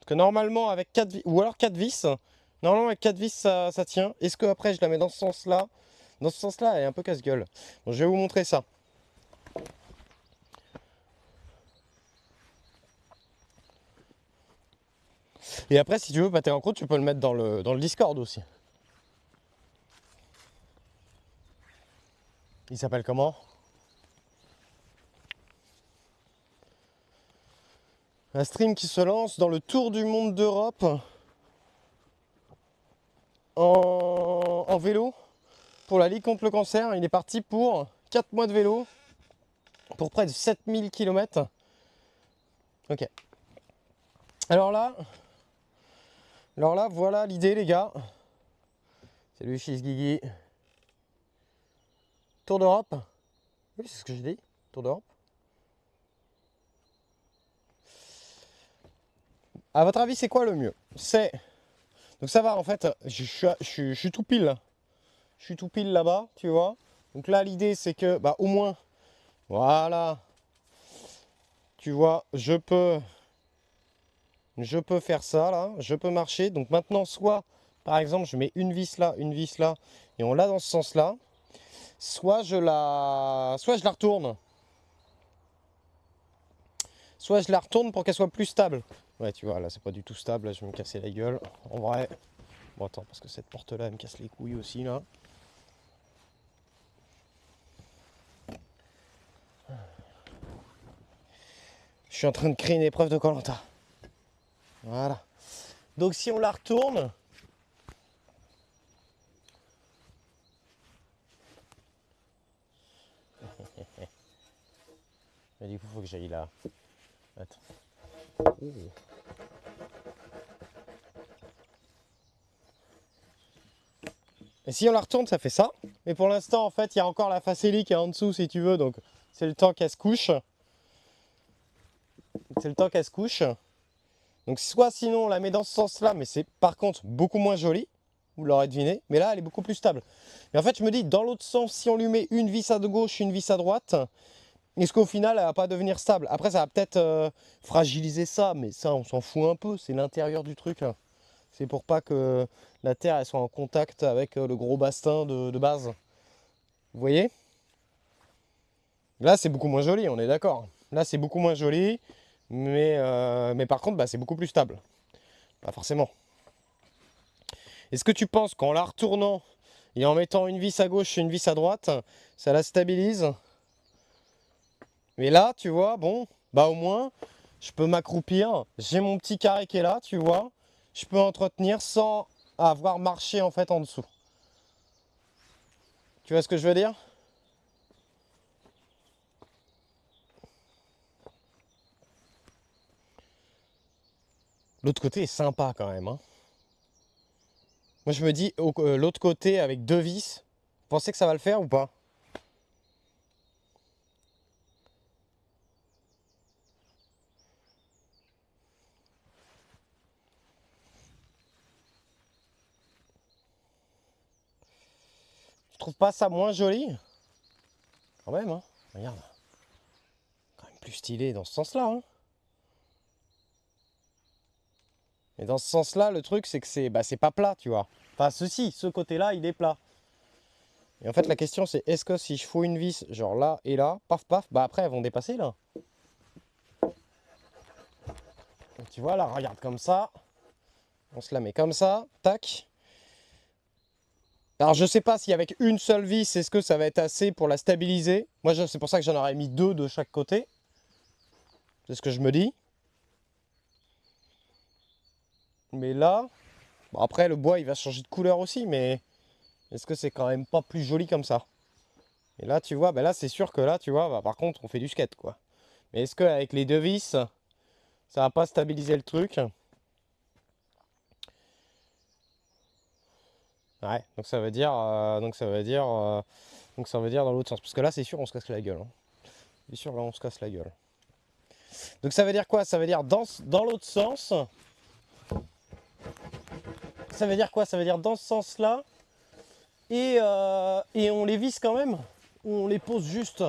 Parce que normalement, avec 4 vis, ou alors 4 vis, normalement avec 4 vis, ça tient. Est-ce que après je la mets dans ce sens-là? Dans ce sens-là, elle est un peu casse-gueule. Bon, je vais vous montrer ça. Et après, si tu veux pâter en croûte, tu peux le mettre dans le Discord aussi. Il s'appelle comment? Un stream qui se lance dans le tour du monde d'Europe en vélo pour la Ligue contre le cancer. Il est parti pour 4 mois de vélo pour près de 7000 km. Ok. Alors là, voilà l'idée, les gars. Salut Guigui. Tour d'Europe. Oui, c'est ce que j'ai dit. Tour d'Europe. À votre avis, c'est quoi le mieux? Donc ça va, en fait, je suis tout pile. Je suis tout pile là-bas, tu vois. Donc là, l'idée, c'est que, bah, au moins, voilà. Tu vois, je peux faire ça, là. Je peux marcher. Donc maintenant, soit, par exemple, je mets une vis là, et on l'a dans ce sens-là. Soit je la retourne. Soit je la retourne pour qu'elle soit plus stable. Ouais, tu vois, là, c'est pas du tout stable. Là, je vais me casser la gueule. En vrai. Bon, attends, parce que cette porte-là, elle me casse les couilles aussi, là. Je suis en train de créer une épreuve de Koh-Lanta. Voilà. Donc, si on la retourne... Mais du coup, il faut que j'aille là. Attends. Ouh. Et si on la retourne, ça fait ça. Mais pour l'instant, en fait, il y a encore la facélie qui est en dessous, si tu veux. Donc, c'est le temps qu'elle se couche. C'est le temps qu'elle se couche. Donc, soit sinon, on la met dans ce sens-là, mais c'est par contre beaucoup moins joli. Vous l'aurez deviné. Mais là, elle est beaucoup plus stable. Et en fait, je me dis, dans l'autre sens, si on lui met une vis à gauche, une vis à droite, est-ce qu'au final, elle va pas devenir stable? Après, ça va peut-être fragiliser ça, mais ça, on s'en fout un peu. C'est l'intérieur du truc, là. C'est pour pas que la terre elle soit en contact avec le gros bastin de base. Vous voyez? Là, c'est beaucoup moins joli, on est d'accord. Là, c'est beaucoup moins joli, mais par contre, bah, c'est beaucoup plus stable. Pas forcément. Est-ce que tu penses qu'en la retournant et en mettant une vis à gauche et une vis à droite, ça la stabilise? Mais là, tu vois, bon, bah au moins, je peux m'accroupir. J'ai mon petit carré qui est là, tu vois. Je peux entretenir sans avoir marché en fait en dessous. Tu vois ce que je veux dire? L'autre côté est sympa quand même, hein. Moi je me dis, l'autre côté avec deux vis, vous pensez que ça va le faire ou pas? Tu trouves pas ça moins joli? Quand même, hein. Regarde. Quand même plus stylé dans ce sens-là, hein. Et dans ce sens-là, le truc c'est que c'est pas plat, tu vois. Enfin, ce côté-là, il est plat. Et en fait, la question c'est, est-ce que si je fous une vis, genre là et là, paf paf, bah après elles vont dépasser là. Donc tu vois, là, regarde comme ça. On se la met comme ça, tac. Alors je sais pas si avec une seule vis, est-ce que ça va être assez pour la stabiliser. Moi, c'est pour ça que j'en aurais mis deux de chaque côté. C'est ce que je me dis. Mais là, bon, après le bois il va changer de couleur aussi, mais est-ce que c'est quand même pas plus joli comme ça? Et là tu vois, bah là c'est sûr que là tu vois, bah, par contre on fait du skate quoi. Mais est-ce qu'avec les deux vis, ça va pas stabiliser le truc? Ouais, donc ça veut dire, dans l'autre sens. Parce que là c'est sûr on se casse la gueule, hein. C'est sûr là on se casse la gueule. Donc ça veut dire quoi? Ça veut dire dans l'autre sens. Ça veut dire quoi? Ça veut dire dans ce sens là. Et on les visse quand même? Ou on les pose juste?